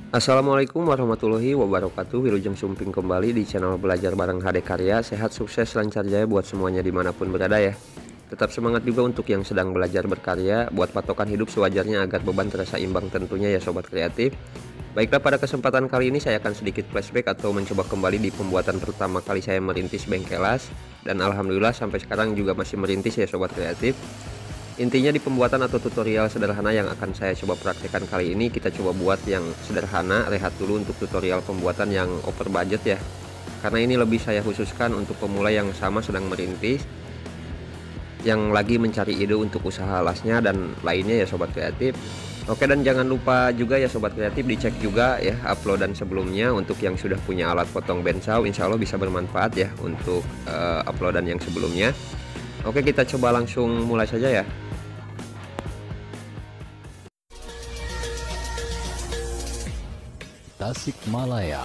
Assalamualaikum warahmatullahi wabarakatuh. Wilujeng Sumping kembali di channel Belajar Bareng HD Karya. Sehat, sukses, lancar jaya buat semuanya dimanapun berada ya. Tetap semangat juga untuk yang sedang belajar berkarya. Buat patokan hidup sewajarnya agar beban terasa imbang tentunya ya sobat kreatif. Baiklah, pada kesempatan kali ini saya akan sedikit flashback atau mencoba kembali di pembuatan pertama kali saya merintis bengkelas. Dan alhamdulillah sampai sekarang juga masih merintis ya sobat kreatif. Intinya di pembuatan atau tutorial sederhana yang akan saya coba praktekkan kali ini, kita coba buat yang sederhana, rehat dulu untuk tutorial pembuatan yang over budget ya. Karena ini lebih saya khususkan untuk pemula yang sama sedang merintis, yang lagi mencari ide untuk usaha lasnya dan lainnya ya sobat kreatif. Oke, dan jangan lupa juga ya sobat kreatif dicek juga ya uploadan sebelumnya. Untuk yang sudah punya alat potong bensau, insya Allah bisa bermanfaat ya untuk uploadan yang sebelumnya. Oke, kita coba langsung mulai saja ya. Tasikmalaya.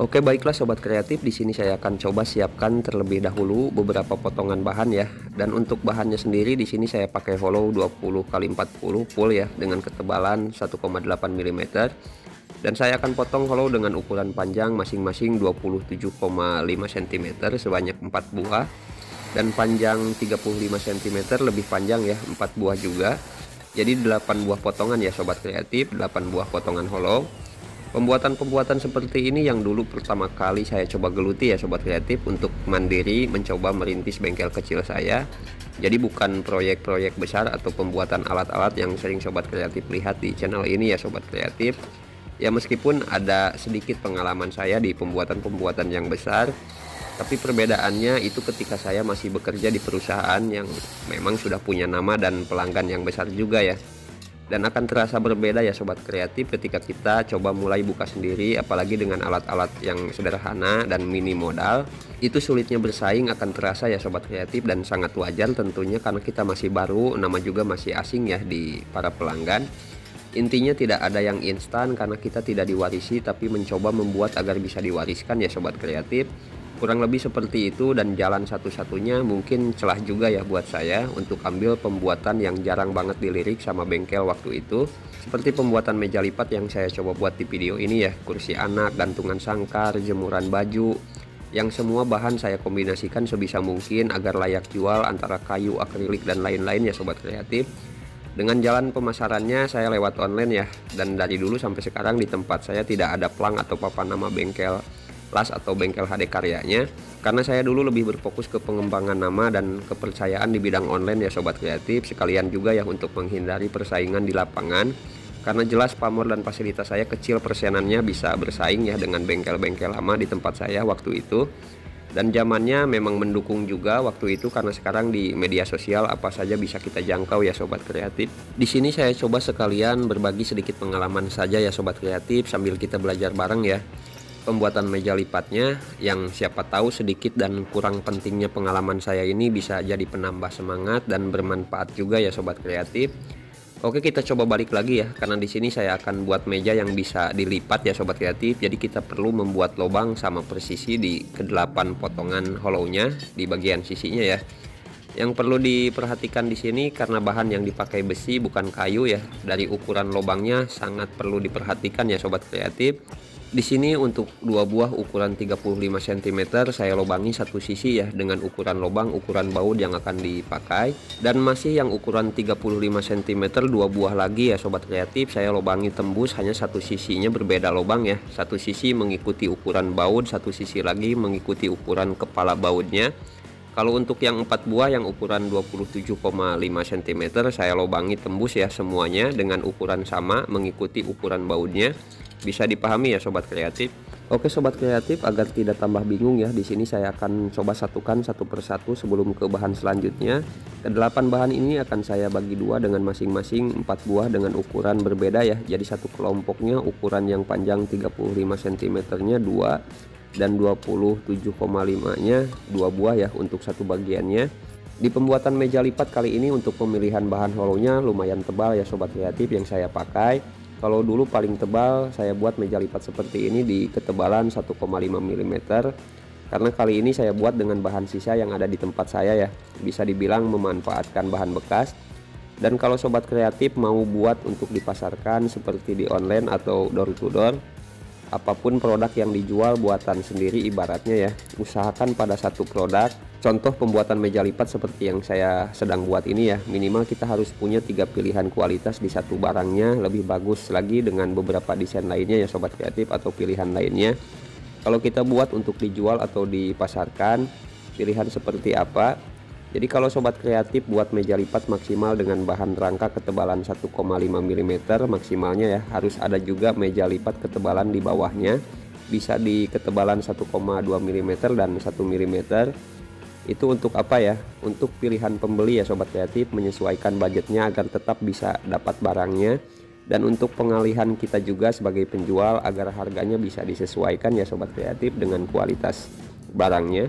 Oke, baiklah sobat kreatif, di sini saya akan coba siapkan terlebih dahulu beberapa potongan bahan ya. Dan untuk bahannya sendiri di sini saya pakai hollow 20x40 full ya dengan ketebalan 1,8 mm. Dan saya akan potong hollow dengan ukuran panjang masing-masing 27,5 cm sebanyak 4 buah. Dan panjang 35 cm lebih panjang ya, 4 buah juga. Jadi 8 buah potongan ya sobat kreatif, 8 buah potongan hollow. Pembuatan seperti ini yang dulu pertama kali saya coba geluti ya sobat kreatif untuk mandiri mencoba merintis bengkel kecil saya. Jadi bukan proyek-proyek besar atau pembuatan alat-alat yang sering sobat kreatif lihat di channel ini ya sobat kreatif. Ya meskipun ada sedikit pengalaman saya di pembuatan yang besar, tapi perbedaannya itu ketika saya masih bekerja di perusahaan yang memang sudah punya nama dan pelanggan yang besar juga ya. Dan akan terasa berbeda ya sobat kreatif ketika kita coba mulai buka sendiri, apalagi dengan alat-alat yang sederhana dan mini modal. Itu sulitnya bersaing akan terasa ya sobat kreatif, dan sangat wajar tentunya karena kita masih baru, nama juga masih asing ya di para pelanggan. Intinya tidak ada yang instan karena kita tidak diwarisi, tapi mencoba membuat agar bisa diwariskan ya sobat kreatif. Kurang lebih seperti itu, dan jalan satu-satunya mungkin celah juga ya buat saya untuk ambil pembuatan yang jarang banget dilirik sama bengkel waktu itu. Seperti pembuatan meja lipat yang saya coba buat di video ini ya, kursi anak, gantungan sangkar, jemuran baju, yang semua bahan saya kombinasikan sebisa mungkin agar layak jual antara kayu, akrilik, dan lain-lain ya sobat kreatif. Dengan jalan pemasarannya saya lewat online ya, dan dari dulu sampai sekarang di tempat saya tidak ada plang atau papan nama bengkel las atau bengkel HD karyanya, karena saya dulu lebih berfokus ke pengembangan nama dan kepercayaan di bidang online ya sobat kreatif, sekalian juga ya untuk menghindari persaingan di lapangan, karena jelas pamor dan fasilitas saya kecil persenannya bisa bersaing ya dengan bengkel-bengkel lama di tempat saya waktu itu. Dan zamannya memang mendukung juga waktu itu, karena sekarang di media sosial apa saja bisa kita jangkau ya sobat kreatif. Di sini saya coba sekalian berbagi sedikit pengalaman saja ya sobat kreatif sambil kita belajar bareng ya. Pembuatan meja lipatnya yang siapa tahu sedikit dan kurang pentingnya pengalaman saya ini bisa jadi penambah semangat dan bermanfaat juga ya sobat kreatif. Oke, kita coba balik lagi ya, karena di sini saya akan buat meja yang bisa dilipat ya sobat kreatif. Jadi kita perlu membuat lubang sama persisi di ke-8 potongan hollownya di bagian sisinya ya. Yang perlu diperhatikan di sini karena bahan yang dipakai besi bukan kayu ya. Dari ukuran lubangnya sangat perlu diperhatikan ya sobat kreatif. Di sini untuk 2 buah ukuran 35 cm saya lobangi satu sisi ya dengan ukuran lubang ukuran baut yang akan dipakai, dan masih yang ukuran 35 cm 2 buah lagi ya sobat kreatif saya lobangi tembus, hanya satu sisinya berbeda lubang ya. Satu sisi mengikuti ukuran baut, satu sisi lagi mengikuti ukuran kepala bautnya. Kalau untuk yang 4 buah yang ukuran 27,5 cm saya lobangi tembus ya semuanya dengan ukuran sama mengikuti ukuran bautnya. Bisa dipahami ya sobat kreatif. Oke sobat kreatif, agar tidak tambah bingung ya, di sini saya akan coba satukan satu persatu sebelum ke bahan selanjutnya. Ke-8 bahan ini akan saya bagi dua dengan masing-masing 4 buah dengan ukuran berbeda ya. Jadi satu kelompoknya ukuran yang panjang 35 cm nya 2 dan 27,5 nya 2 buah ya untuk satu bagiannya. Di pembuatan meja lipat kali ini untuk pemilihan bahan hollownya lumayan tebal ya sobat kreatif yang saya pakai. Kalau dulu paling tebal saya buat meja lipat seperti ini di ketebalan 1,5 mm. Karena kali ini saya buat dengan bahan sisa yang ada di tempat saya ya. Bisa dibilang memanfaatkan bahan bekas. Dan kalau sobat kreatif mau buat untuk dipasarkan seperti di online atau door to door, apapun produk yang dijual buatan sendiri ibaratnya ya, usahakan pada satu produk. Contoh pembuatan meja lipat seperti yang saya sedang buat ini ya, minimal kita harus punya 3 pilihan kualitas di satu barangnya, lebih bagus lagi dengan beberapa desain lainnya ya sobat kreatif atau pilihan lainnya. Kalau kita buat untuk dijual atau dipasarkan, pilihan seperti apa? Jadi kalau sobat kreatif buat meja lipat maksimal dengan bahan rangka ketebalan 1,5 mm maksimalnya ya, harus ada juga meja lipat ketebalan di bawahnya, bisa di ketebalan 1,2 mm dan 1 mm. Itu untuk apa ya? Untuk pilihan pembeli ya sobat kreatif, menyesuaikan budgetnya agar tetap bisa dapat barangnya, dan untuk pengalihan kita juga sebagai penjual agar harganya bisa disesuaikan ya sobat kreatif dengan kualitas barangnya.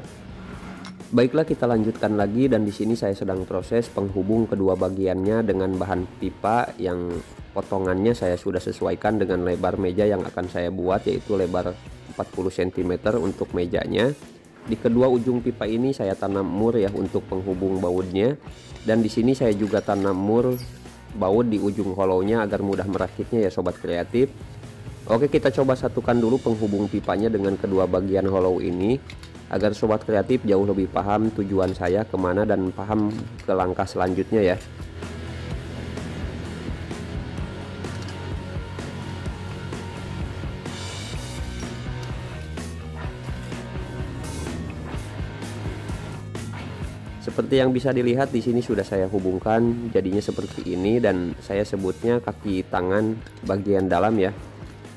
Baiklah, kita lanjutkan lagi, dan di sini saya sedang proses penghubung kedua bagiannya dengan bahan pipa yang potongannya saya sudah sesuaikan dengan lebar meja yang akan saya buat, yaitu lebar 40 cm untuk mejanya. Di kedua ujung pipa ini saya tanam mur ya untuk penghubung bautnya, dan di sini saya juga tanam mur baut di ujung hollownya agar mudah merakitnya ya sobat kreatif. Oke, kita coba satukan dulu penghubung pipanya dengan kedua bagian hollow ini agar sobat kreatif jauh lebih paham tujuan saya kemana dan paham ke langkah selanjutnya ya. Seperti yang bisa dilihat di sini sudah saya hubungkan jadinya seperti ini, dan saya sebutnya kaki tangan bagian dalam ya.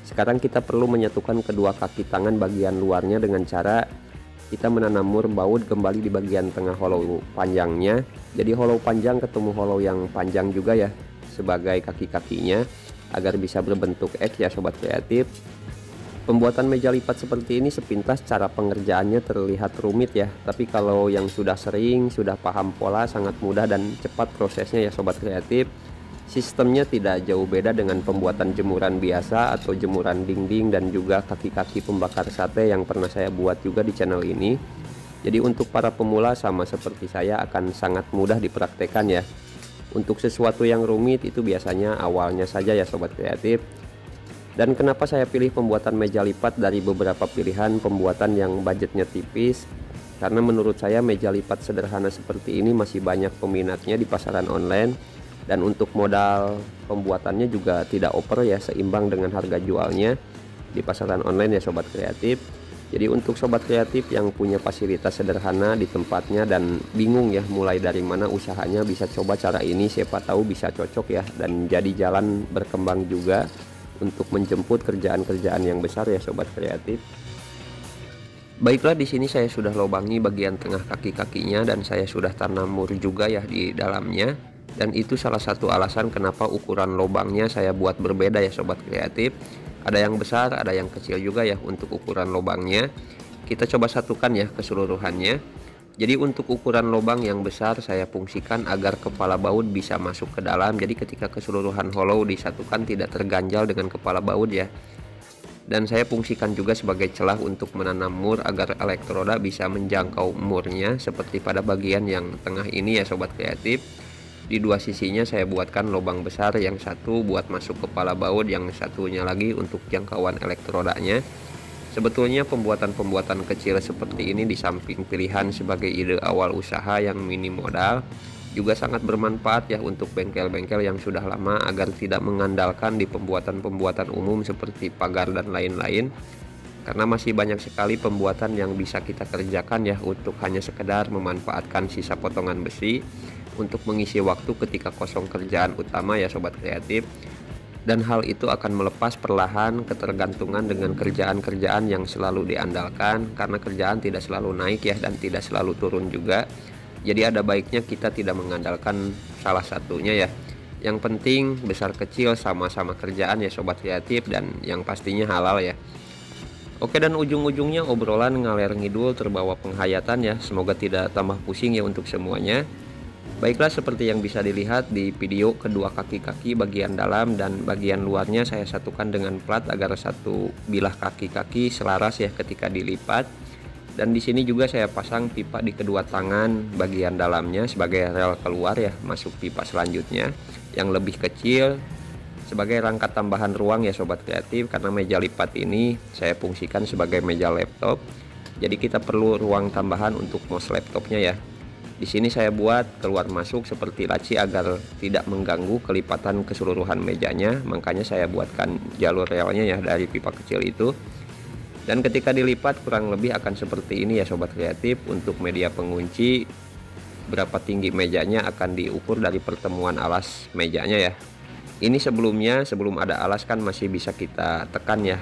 Sekarang kita perlu menyatukan kedua kaki tangan bagian luarnya dengan cara kita menanam mur baut kembali di bagian tengah hollow panjangnya. Jadi hollow panjang ketemu hollow yang panjang juga ya sebagai kaki-kakinya agar bisa berbentuk X ya sobat kreatif. Pembuatan meja lipat seperti ini sepintas cara pengerjaannya terlihat rumit ya, tapi kalau yang sudah sering, sudah paham pola, sangat mudah dan cepat prosesnya ya sobat kreatif. Sistemnya tidak jauh beda dengan pembuatan jemuran biasa atau jemuran dinding dan juga kaki-kaki pembakar sate yang pernah saya buat juga di channel ini. Jadi untuk para pemula sama seperti saya akan sangat mudah dipraktekkan ya. Untuk sesuatu yang rumit itu biasanya awalnya saja ya sobat kreatif. Dan kenapa saya pilih pembuatan meja lipat dari beberapa pilihan pembuatan yang budgetnya tipis? Karena menurut saya meja lipat sederhana seperti ini masih banyak peminatnya di pasaran online. Dan untuk modal pembuatannya juga tidak over ya, seimbang dengan harga jualnya di pasaran online ya sobat kreatif. Jadi untuk sobat kreatif yang punya fasilitas sederhana di tempatnya dan bingung ya mulai dari mana usahanya, bisa coba cara ini, siapa tahu bisa cocok ya dan jadi jalan berkembang juga untuk menjemput kerjaan-kerjaan yang besar ya sobat kreatif. Baiklah, di sini saya sudah lobangi bagian tengah kaki-kakinya dan saya sudah tanam mur juga ya di dalamnya. Dan itu salah satu alasan kenapa ukuran lubangnya saya buat berbeda ya sobat kreatif. Ada yang besar, ada yang kecil juga ya untuk ukuran lubangnya. Kita coba satukan ya keseluruhannya. Jadi untuk ukuran lubang yang besar saya fungsikan agar kepala baut bisa masuk ke dalam. Jadi ketika keseluruhan hollow disatukan tidak terganjal dengan kepala baut ya. Dan saya fungsikan juga sebagai celah untuk menanam mur agar elektroda bisa menjangkau murnya seperti pada bagian yang tengah ini ya sobat kreatif. Di dua sisinya saya buatkan lubang besar, yang satu buat masuk kepala baut, yang satunya lagi untuk jangkauan elektrodanya. Sebetulnya pembuatan-pembuatan kecil seperti ini di samping pilihan sebagai ide awal usaha yang minim modal, juga sangat bermanfaat ya untuk bengkel-bengkel yang sudah lama agar tidak mengandalkan di pembuatan-pembuatan umum seperti pagar dan lain-lain. Karena masih banyak sekali pembuatan yang bisa kita kerjakan ya untuk hanya sekedar memanfaatkan sisa potongan besi untuk mengisi waktu ketika kosong kerjaan utama ya sobat kreatif. Dan hal itu akan melepas perlahan ketergantungan dengan kerjaan-kerjaan yang selalu diandalkan, karena kerjaan tidak selalu naik ya dan tidak selalu turun juga. Jadi ada baiknya kita tidak mengandalkan salah satunya ya. Yang penting besar kecil sama-sama kerjaan ya sobat kreatif, dan yang pastinya halal ya. Oke, dan ujung-ujungnya obrolan ngaler ngidul terbawa penghayatan ya. Semoga tidak tambah pusing ya untuk semuanya. Baiklah, seperti yang bisa dilihat di video, kedua kaki-kaki bagian dalam dan bagian luarnya saya satukan dengan plat agar satu bilah kaki-kaki selaras ya ketika dilipat. Dan di sini juga saya pasang pipa di kedua tangan bagian dalamnya sebagai rel keluar ya, masuk pipa selanjutnya yang lebih kecil sebagai rangka tambahan ruang ya sobat kreatif, karena meja lipat ini saya fungsikan sebagai meja laptop. Jadi kita perlu ruang tambahan untuk mouse laptopnya ya. Di sini saya buat keluar masuk seperti laci agar tidak mengganggu kelipatan keseluruhan mejanya, makanya saya buatkan jalur relnya ya dari pipa kecil itu. Dan ketika dilipat kurang lebih akan seperti ini ya sobat kreatif. Untuk media pengunci berapa tinggi mejanya akan diukur dari pertemuan alas mejanya ya. Ini sebelum ada alas kan masih bisa kita tekan ya,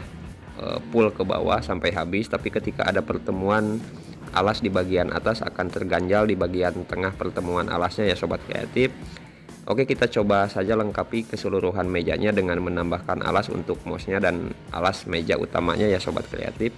pull ke bawah sampai habis, tapi ketika ada pertemuan alas di bagian atas akan terganjal di bagian tengah pertemuan alasnya ya sobat kreatif. Oke, kita coba saja lengkapi keseluruhan mejanya dengan menambahkan alas untuk mouse-nya dan alas meja utamanya ya sobat kreatif.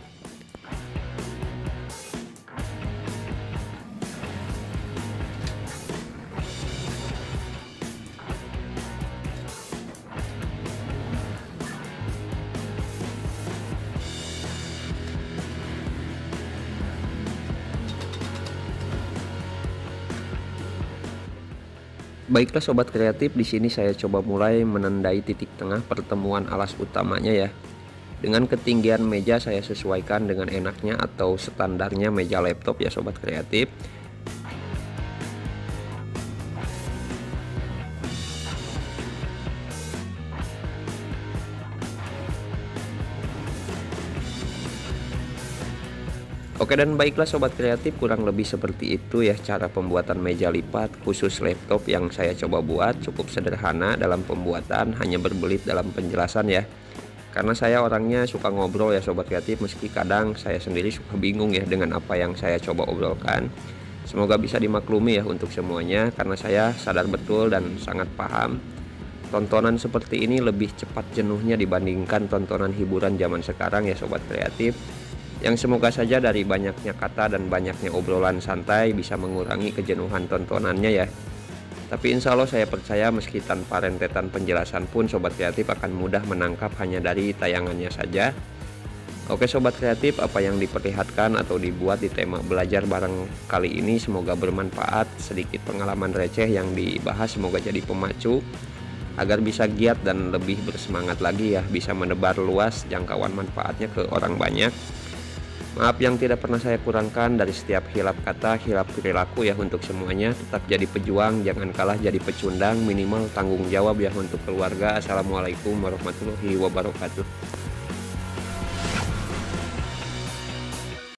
Baiklah sobat kreatif, di sini saya coba mulai menandai titik tengah pertemuan alas utamanya ya. Dengan ketinggian meja saya sesuaikan dengan enaknya atau standarnya meja laptop ya sobat kreatif. Oke, dan baiklah sobat kreatif, kurang lebih seperti itu ya cara pembuatan meja lipat khusus laptop yang saya coba buat. Cukup sederhana dalam pembuatan, hanya berbelit dalam penjelasan ya. Karena saya orangnya suka ngobrol ya sobat kreatif, meski kadang saya sendiri suka bingung ya dengan apa yang saya coba obrolkan. Semoga bisa dimaklumi ya untuk semuanya, karena saya sadar betul dan sangat paham tontonan seperti ini lebih cepat jenuhnya dibandingkan tontonan hiburan zaman sekarang ya sobat kreatif. Yang semoga saja dari banyaknya kata dan banyaknya obrolan santai bisa mengurangi kejenuhan tontonannya ya. Tapi insya Allah saya percaya meski tanpa rentetan penjelasan pun sobat kreatif akan mudah menangkap hanya dari tayangannya saja. Oke sobat kreatif, apa yang diperlihatkan atau dibuat di tema belajar bareng kali ini semoga bermanfaat. Sedikit pengalaman receh yang dibahas semoga jadi pemacu agar bisa giat dan lebih bersemangat lagi ya, bisa menebar luas jangkauan manfaatnya ke orang banyak. Maaf yang tidak pernah saya kurangkan dari setiap hilap kata, hilap perilaku ya untuk semuanya. Tetap jadi pejuang, jangan kalah jadi pecundang, minimal tanggung jawab ya untuk keluarga. Assalamualaikum warahmatullahi wabarakatuh.